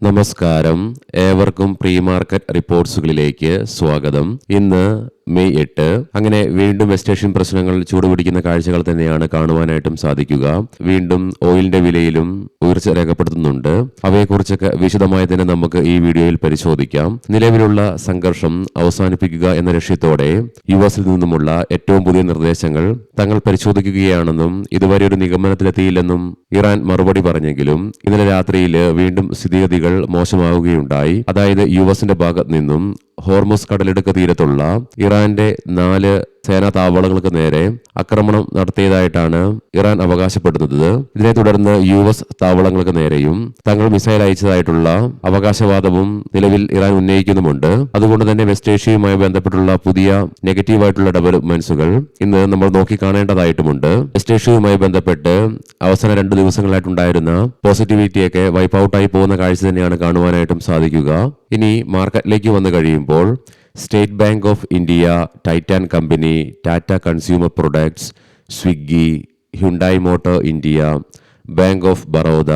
നമസ്കാരം, ഏവർക്കും pre market റിപ്പോർട്ട്സുകളിലേക്ക് സ്വാഗതം. ഇന്ന് മെയ് 8. അങ്ങനെ വീണ്ടും വെസ്റ്റ് ഏഷ്യൻ പ്രശ്നങ്ങൾ ചൂടുപിടിക്കുന്ന കാഴ്ചകൾ തന്നെയാണ് കാണുവാനായിട്ടും സാധിക്കുക. വീണ്ടും ഓയിലിന്റെ വിലയിലും ഉയർച്ച രേഖപ്പെടുത്തുന്നുണ്ട്. അവയെക്കുറിച്ചൊക്കെ വിശദമായി തന്നെ നമുക്ക് ഈ വീഡിയോയിൽ പരിശോധിക്കാം. നിലവിലുള്ള സംഘർഷം അവസാനിപ്പിക്കുക എന്ന ലക്ഷ്യത്തോടെ യുഎസിൽ നിന്നുമുള്ള ഏറ്റവും പുതിയ നിർദ്ദേശങ്ങൾ തങ്ങൾ പരിശോധിക്കുകയാണെന്നും ഇതുവരെ ഒരു നിഗമനത്തിലെത്തിയില്ലെന്നും ഇറാൻ മറുപടി പറഞ്ഞെങ്കിലും ഇന്നലെ രാത്രിയിൽ വീണ്ടും സ്ഥിതിഗതികൾ മോശമാവുകയുണ്ടായി. അതായത് യുഎസിന്റെ ഭാഗത്ത് നിന്നും ഹോർമുസ് കടലിടുക്ക് തീരത്തുള്ള ഇറാന്റെ 4 സേനാ താവളങ്ങൾക്ക് നേരെ ആക്രമണം നടത്തിയതായിട്ടാണ് ഇറാൻ അവകാശപ്പെടുന്നത്. ഇതിനെ തുടർന്ന് യുഎസ് താവളങ്ങൾക്ക് നേരെയും തങ്ങൾ മിസൈൽ അയച്ചതായിട്ടുള്ള അവകാശവാദവും നിലവിൽ ഇറാൻ ഉന്നയിക്കുന്നുമുണ്ട്. അതുകൊണ്ട് തന്നെ വെസ്റ്റ് ഏഷ്യയുമായി ബന്ധപ്പെട്ടുള്ള പുതിയ നെഗറ്റീവായിട്ടുള്ള ഡെവലപ്മെന്റ്സുകൾ ഇന്ന് നമ്മൾ നോക്കിക്കാണേണ്ടതായിട്ടുമുണ്ട്. വെസ്റ്റ് ഏഷ്യയുമായി ബന്ധപ്പെട്ട് അവസാന 2 ദിവസങ്ങളായിട്ടുണ്ടായിരുന്ന പോസിറ്റിവിറ്റിയൊക്കെ വൈപ്പ് ഔട്ടായി പോകുന്ന കാഴ്ച തന്നെയാണ് കാണുവാനായിട്ടും സാധിക്കുക. ഇനി മാർക്കറ്റിലേക്ക് വന്നു കഴിയുമ്പോൾ State Bank of India, Titan Company, Tata Consumer Products, Swiggy, Hyundai Motor India, Bank of Baroda,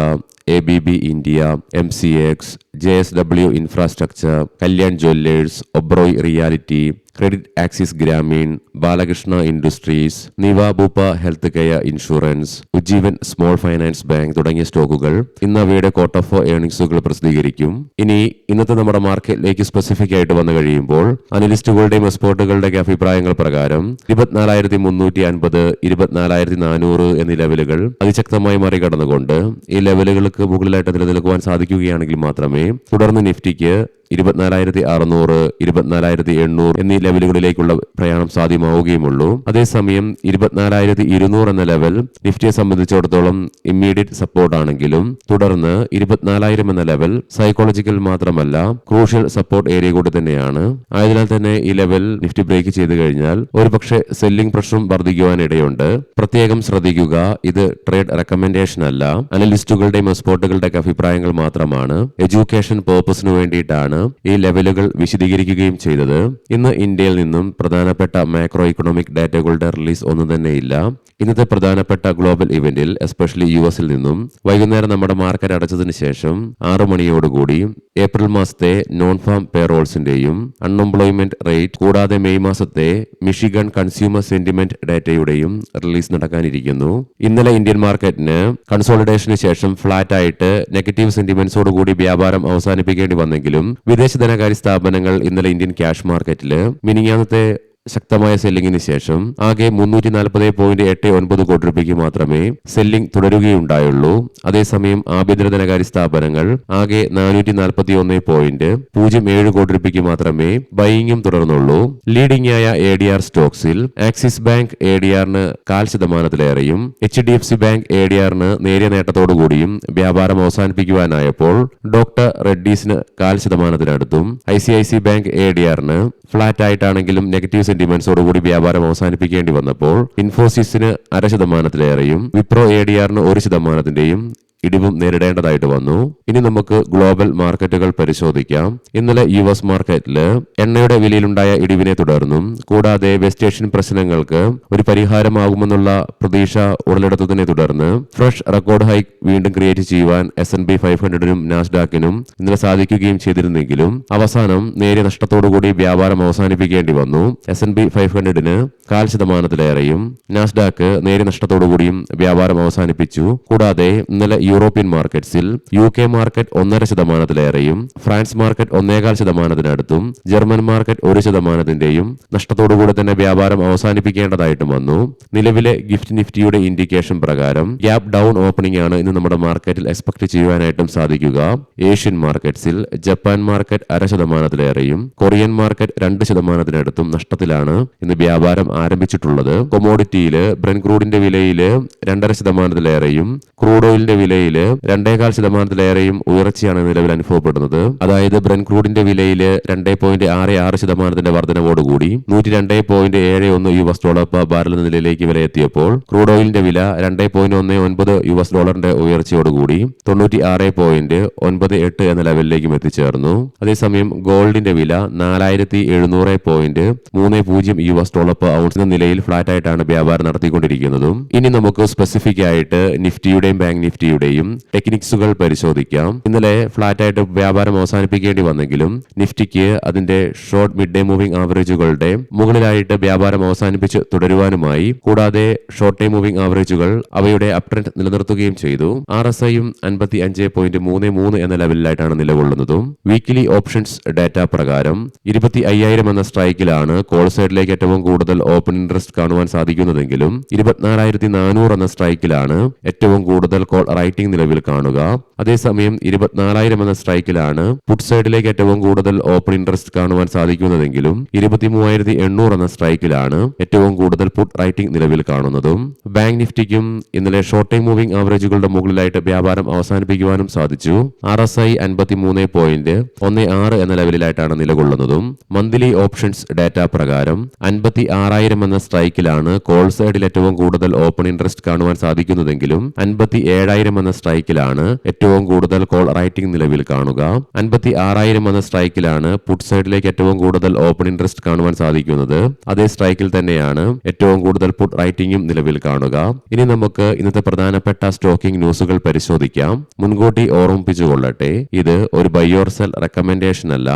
ABB India, MCX, JSW infrastructure, Kalyan Jewellers, Oberoi Realty, Credit Access Grameen, Balakrishna Industries, Niva Bupa health care insurance, Ujjivan small finance bank തുടങ്ങിയ സ്റ്റോക്കുകൾ ഇന്ന് അവയുടെ quarter 4 ഏർണിംഗ്സുകൾ പ്രസിദ്ധീകരിക്കും. ഇനി ഇന്നത്തെ നമ്മുടെ മാർക്കറ്റിലേക്ക് specific ആയിട്ട് വന്നു കഴിയുമ്പോൾ അനലിസ്റ്റുകളുടെയും എക്സ്പേർട്ടുകളുടെയും അഭിപ്രായങ്ങൾ പ്രകാരം 24,350, 24,400 എന്നീ ലെവലുകൾ അതിശക്തമായി മറികടന്നുകൊണ്ട് ഈ ലെവലുകൾക്ക് മുകളിലായിട്ട് നിലനിൽക്കുവാൻ സാധിക്കുകയാണെങ്കിൽ മാത്രമേ തുടർന്ന് നിഫ്റ്റിക്ക് 24,600, 24,800 എന്നീ ലെവലുകളിലേക്കുള്ള പ്രയാണം സാധ്യമാവുകയുമുള്ളൂ. അതേസമയം 24,200 എന്ന ലെവൽ നിഫ്റ്റിയെ സംബന്ധിച്ചിടത്തോളം ഇമ്മീഡിയറ്റ് സപ്പോർട്ട് ആണെങ്കിലും തുടർന്ന് 24,000 എന്ന ലെവൽ സൈക്കോളജിക്കൽ മാത്രമല്ല ക്രൂഷ്യൽ സപ്പോർട്ട് ഏരിയ കൂടി തന്നെയാണ്. ആയതിനാൽ തന്നെ ഈ ലെവൽ നിഫ്റ്റി ബ്രേക്ക് ചെയ്തു കഴിഞ്ഞാൽ ഒരുപക്ഷെ സെല്ലിംഗ് പ്രഷറും വർദ്ധിക്കുവാനിടയുണ്ട്. പ്രത്യേകം ശ്രദ്ധിക്കുക, ഇത് ട്രേഡ് റെക്കമെൻഡേഷൻ അല്ല, അനലിസ്റ്റുകളുടെയും എക്സ്പേർട്ടുകളുടെയും അഭിപ്രായങ്ങൾ മാത്രമാണ്. എഡ്യൂക്കേഷൻ പേർപ്പസിന് വേണ്ടിയിട്ടാണ് ഈ ലെവലുകൾ വിശദീകരിക്കുകയും ചെയ്തത്. ഇന്ന് ഇന്ത്യയിൽ നിന്നും പ്രധാനപ്പെട്ട മാക്രോ ഇക്കണോമിക് ഡാറ്റകളുടെ റിലീസ് ഒന്നും തന്നെയില്ല. ഇന്നത്തെ പ്രധാനപ്പെട്ട ഗ്ലോബൽ ഇവന്റിൽ എസ്പെഷ്യലി യുഎസിൽ നിന്നും വൈകുന്നേരം നമ്മുടെ മാർക്കറ്റ് അടച്ചതിന് ശേഷം 6 മണിയോടുകൂടി ഏപ്രിൽ മാസത്തെ നോൺ ഫാം പേറോൾസിന്റെയും അൺഎംപ്ലോയ്മെന്റ് റേറ്റ് കൂടാതെ മെയ് മാസത്തെ മിഷിഗൺ കൺസ്യൂമർ സെന്റിമെന്റ് ഡാറ്റയുടെയും റിലീസ് നടക്കാനിരിക്കുന്നു. ഇന്നലെ ഇന്ത്യൻ മാർക്കറ്റിന് കൺസോളിഡേഷന് ശേഷം ഫ്ലാറ്റ് ആയിട്ട് നെഗറ്റീവ് സെന്റിമെന്റ്സോടുകൂടി വ്യാപാരം അവസാനിപ്പിക്കേണ്ടി വന്നെങ്കിലും വിദേശ ധനകാര്യ സ്ഥാപനങ്ങൾ ഇന്നലെ ഇന്ത്യൻ ക്യാഷ് മാർക്കറ്റിൽ മിനിഞ്ഞാന്നത്തെ ശക്തമായ സെല്ലിംഗിന് ശേഷം ആകെ 340.89 കോടി രൂപയ്ക്ക് മാത്രമേ സെല്ലിംഗ് തുടരുകയുണ്ടായുള്ളൂ. അതേസമയം ആഭ്യന്തര ധനകാര്യ സ്ഥാപനങ്ങൾ ആകെ 440.07 കോടി രൂപയ്ക്ക് മാത്രമേ ബൈയിങ്ങും തുടർന്നുള്ളൂ. ലീഡിംഗ് ആയ ADR സ്റ്റോക്സിൽ ആക്സിസ് ബാങ്ക് ADRന് 0.5%, HDFC ബാങ്ക് ADRന് നേരിയ നേട്ടത്തോടുകൂടിയും വ്യാപാരം അവസാനിപ്പിക്കുവാനായപ്പോൾ ഡോക്ടർ റെഡ്ഡീസിന് 0.5%, ICIC ബാങ്ക് ADRന് ഫ്ലാറ്റ് ആയിട്ടാണെങ്കിലും നെഗറ്റീവ് സെന്റിമെന്റ്സോടുകൂടി വ്യാപാരം അവസാനിപ്പിക്കേണ്ടി വന്നപ്പോൾ ഇൻഫോസിസിന് 0.5%, വിപ്രോ ADRന് 1%ന്റെയും ഇടിവും നേരിടേണ്ടതായിട്ട് വന്നു. ഇനി നമുക്ക് ഗ്ലോബൽ മാർക്കറ്റുകൾ പരിശോധിക്കാം. ഇന്നലെ US മാർക്കറ്റിൽ എണ്ണയുടെ വിലയിലുണ്ടായ ഇടിവിനെ തുടർന്നും കൂടാതെ വെസ്റ്റ് ഏഷ്യൻ പ്രശ്നങ്ങൾക്ക് ഒരു പരിഹാരമാകുമെന്നുള്ള പ്രതീക്ഷ ഉടലെടുത്തതിനെ തുടർന്ന് ഫ്രഷ് റെക്കോർഡ് ഹൈക്ക് വീണ്ടും ക്രിയേറ്റ് ചെയ്യുവാൻ S&P 500നും നാസ്ഡാക്കിനും ഇന്നലെ സാധിക്കുകയും ചെയ്തിരുന്നെങ്കിലും അവസാനം നേരിയ നഷ്ടത്തോടുകൂടി വ്യാപാരം അവസാനിപ്പിക്കേണ്ടി വന്നു. S&P 500ന് 0.5%, നാസ്ഡാക്ക് നേരിയ നഷ്ടത്തോടുകൂടിയും വ്യാപാരം അവസാനിപ്പിച്ചു. കൂടാതെ ഇന്നലെ യൂറോപ്യൻ മാർക്കറ്റ്സിൽ UK market 1.5%, France market 1.25%, German market 1%ന്റെയും നഷ്ടത്തോടുകൂടി തന്നെ വ്യാപാരം അവസാനിപ്പിക്കേണ്ടതായിട്ടും വന്നു. നിലവിലെ ഗിഫ്റ്റ് നിഫ്റ്റിയുടെ ഇൻഡിക്കേഷൻ പ്രകാരം ഗ്യാപ് ഡൗൺ ഓപ്പണിംഗ് ആണ് ഇന്ന് നമ്മുടെ മാർക്കറ്റിൽ എക്സ്പെക്ട് ചെയ്യുവാനായിട്ടും സാധിക്കുക. ഏഷ്യൻ മാർക്കറ്റ്സിൽ ജപ്പാൻ മാർക്കറ്റ് 0.5%, കൊറിയൻ മാർക്കറ്റ് 2%-ത്തിനടുത്തും നഷ്ടത്തിലാണ് ഇന്ന് വ്യാപാരം ആരംഭിച്ചിട്ടുള്ളത്. കൊമോഡിറ്റിയിൽ ബ്രെന്റ് ക്രൂഡിന്റെ വിലയിൽ 2.5%, ക്രൂഡ് ഓയിലിന്റെ വിലയിൽ 2.25%-ത്തിലേറെയും ഉയർച്ചയാണ് നിലവിൽ അനുഭവപ്പെടുന്നത്. അതായത് ബ്രെന്റ് ക്രൂഡിന്റെ വിലയിൽ 2.66% വർധനവോടുകൂടി $102.71 per ബാരൽ എന്ന നിലയിലേക്ക് വിലയെത്തിയപ്പോൾ ക്രൂഡ് ഓയിലിന്റെ വില $2.19 ഉയർച്ചയോടുകൂടി 96.98 എന്ന ലെവലിലേക്കും എത്തിച്ചേർന്നു. അതേസമയം ഗോൾഡിന്റെ വില $4,700.30 per ഔൺസ് എന്ന നിലയിൽ ഫ്ലാറ്റ് ആയിട്ടാണ് വ്യാപാരം നടത്തിക്കൊണ്ടിരിക്കുന്നതും. ഇനി നമുക്ക് സ്പെസിഫിക് ആയിട്ട് നിഫ്റ്റിയുടെയും ബാങ്ക് നിഫ്റ്റിയുടെയും ഓഹരികളുടെയും ടെക്നിക്സുകൾ പരിശോധിക്കാം. ഇന്നലെ ഫ്ലാറ്റായിട്ട് വ്യാപാരം അവസാനിപ്പിക്കേണ്ടി വന്നെങ്കിലും നിഫ്റ്റിക്ക് അതിന്റെ ഷോർട്ട് മിഡ് ഡേ മൂവിംഗ് ആവറേജുകളുടെ മുകളിലായിട്ട് വ്യാപാരം അവസാനിപ്പിച്ച് തുടരുവാനുമായി, കൂടാതെ ഷോർട്ട് ടൈം മൂവിംഗ് ആവറേജുകൾ അവയുടെ അപ് ട്രെൻഡ് നിലനിർത്തുകയും ചെയ്തു. RSIയും 55.33 എന്ന ലെവലിലായിട്ടാണ് നിലകൊള്ളുന്നതും. വീക്കിലി ഓപ്ഷൻസ് ഡാറ്റ പ്രകാരം 25,000 എന്ന സ്ട്രൈക്കിലാണ് കോൾ സൈഡിലേക്ക് ഏറ്റവും കൂടുതൽ ഓപ്പൺ ഇൻട്രസ്റ്റ് കാണുവാൻ സാധിക്കുന്നതെങ്കിലും 24,400 എന്ന സ്ട്രൈക്കിലാണ് ഏറ്റവും കൂടുതൽ കോൾ റൈറ്റിംഗ് നിലവിൽ കാണുക. അതേസമയം 24,000 എന്ന സ്ട്രൈക്കിലാണ് പുട്ട് സൈഡിലേക്ക് ഏറ്റവും കൂടുതൽ ഓപ്പൺ ഇൻട്രസ്റ്റ് കാണുവാൻ സാധിക്കുന്നതെങ്കിലും 23,800 എന്ന സ്ട്രൈക്കിലാണ് ഏറ്റവും കൂടുതൽ പുട്ട് റൈറ്റിംഗ് നിലവിൽ കാണുന്നതും. ബാങ്ക് നിഫ്റ്റിക്കും ഇന്നലെ ഷോർട്ട് ടൈം മൂവിംഗ് ആവറേജുകളുടെ മുകളിലായിട്ട് വ്യാപാരം അവസാനിപ്പിക്കുവാനും സാധിച്ചു. RSI 53.16 എന്ന ലെവലിലായിട്ടാണ് നിലകൊള്ളുന്നതും. മന്ത്ലി ഓപ്ഷൻസ് ഡാറ്റ പ്രകാരം 56,000 എന്ന സ്ട്രൈക്കിലാണ് കോൾ സൈഡിൽ ഏറ്റവും കൂടുതൽ ഓപ്പൺ ഇൻട്രസ്റ്റ് കാണുവാൻ സാധിക്കുന്നതെങ്കിലും 57,000 എന്ന സ്ട്രൈക്കിലാണ് ഏറ്റവും കൂടുതൽ കോൾ റൈറ്റിംഗ് നിലവിൽ കാണുക. 56,000 എന്ന സ്ട്രൈക്കിലാണ് പുട്ട് സൈഡിലേക്ക് ഏറ്റവും കൂടുതൽ ഓപ്പൺ ഇൻട്രസ്റ്റ് കാണുവാൻ സാധിക്കുന്നത്. അതേ സ്ട്രൈക്കിൽ തന്നെയാണ് ഏറ്റവും കൂടുതൽ പുട്ട് റൈറ്റിംഗും നിലവിൽ കാണുക. ഇനി നമുക്ക് ഇന്നത്തെ പ്രധാനപ്പെട്ട സ്റ്റോക്കിംഗ് ന്യൂസുകൾ പരിശോധിക്കാം. മുൻകൂട്ടി ഓർമ്മിപ്പിച്ചുകൊള്ളട്ടെ, ഇത് ഒരു ബൈ ഓർ സെൽ റെക്കമെൻഡേഷൻ അല്ല.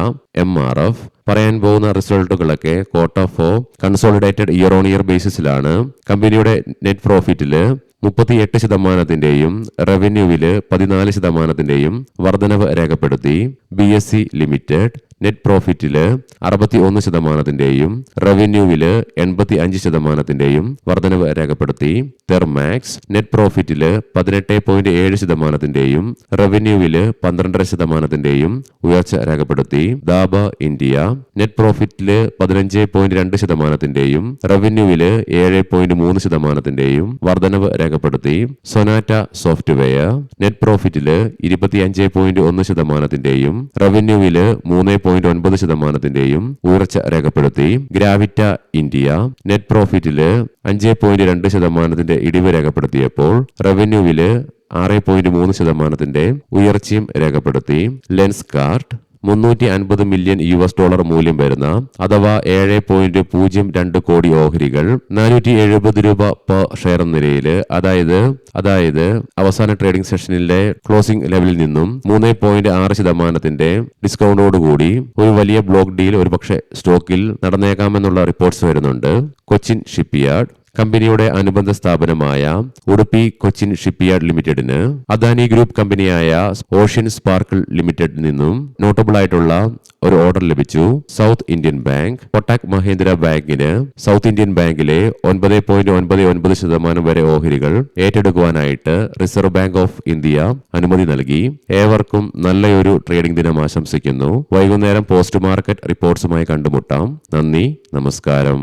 MRF പറയാൻ പോകുന്ന റിസൾട്ടുകളൊക്കെ quarter 4 consolidated year on year ബേസിസിലാണ്. കമ്പനിയുടെ നെറ്റ് പ്രോഫിറ്റില് 38%, റവന്യൂവില് 14% വർധനവ് രേഖപ്പെടുത്തി. BSE ലിമിറ്റഡ് നെറ്റ് പ്രോഫിറ്റില് 61%, റവന്യൂവില് 85% വർധനവ് രേഖപ്പെടുത്തി. തെർമാക്സ് നെറ്റ് പ്രോഫിറ്റില് 18.7%, റവന്യൂവില് 12% ഉയർച്ച രേഖപ്പെടുത്തി. ദാബ ഇന്ത്യ നെറ്റ് പ്രോഫിറ്റില് 15.2%, റവന്യൂവില് 7.3% വർധനവ് രേഖപ്പെടുത്തി. സൊനാറ്റ സോഫ്റ്റ്വെയർ നെറ്റ് പ്രോഫിറ്റില് 25.1%, റവന്യൂവില് 3.9% ഉയർച്ച രേഖപ്പെടുത്തി. ഗ്രാവിറ്റ ഇന്ത്യ നെറ്റ് പ്രോഫിറ്റില് 5.2% ഇടിവ് രേഖപ്പെടുത്തിയപ്പോൾ റവന്യൂവില് 6.3% ഉയർച്ചയും രേഖപ്പെടുത്തി. ലെൻസ്കാർട്ട് $350 മില്യൺ മൂല്യം വരുന്ന അഥവാ 7.02 കോടി ഓഹരികൾ 470 രൂപ പെർ ഷെയർ എന്ന നിലയിൽ, അതായത് അവസാന ട്രേഡിംഗ് സെഷനിലെ ക്ലോസിംഗ് ലെവലിൽ നിന്നും 3.6% ഡിസ്കൗണ്ടോടുകൂടി ഒരു വലിയ ബ്ലോക്ക് ഡീൽ ഒരുപക്ഷെ സ്റ്റോക്കിൽ നടന്നേക്കാമെന്നുള്ള റിപ്പോർട്ട്സ് വരുന്നുണ്ട്. കൊച്ചിൻ ഷിപ്പ്യാർഡ് കമ്പനിയുടെ അനുബന്ധ സ്ഥാപനമായ ഉടുപ്പി കൊച്ചിൻ ഷിപ്പ്യാർഡ് ലിമിറ്റഡിന് അദാനി ഗ്രൂപ്പ് കമ്പനിയായ ഓഷ്യൻ സ്പാർക്കിൾ ലിമിറ്റഡിൽ നിന്നും നോട്ടബിൾ ആയിട്ടുള്ള ഒരു ഓർഡർ ലഭിച്ചു. South Indian bank Kotak Mahindra ബാങ്കിന് സൗത്ത് ഇന്ത്യൻ ബാങ്കിലെ 9.99% വരെ ഓഹരികൾ ഏറ്റെടുക്കുവാനായിട്ട് റിസർവ് ബാങ്ക് ഓഫ് ഇന്ത്യ അനുമതി നൽകി. ഏവർക്കും നല്ലൊരു ട്രേഡിംഗ് ദിനം ആശംസിക്കുന്നു. വൈകുന്നേരം പോസ്റ്റ് മാർക്കറ്റ് റിപ്പോർട്ട്സുമായി കണ്ടുമുട്ടാം. നന്ദി, നമസ്കാരം.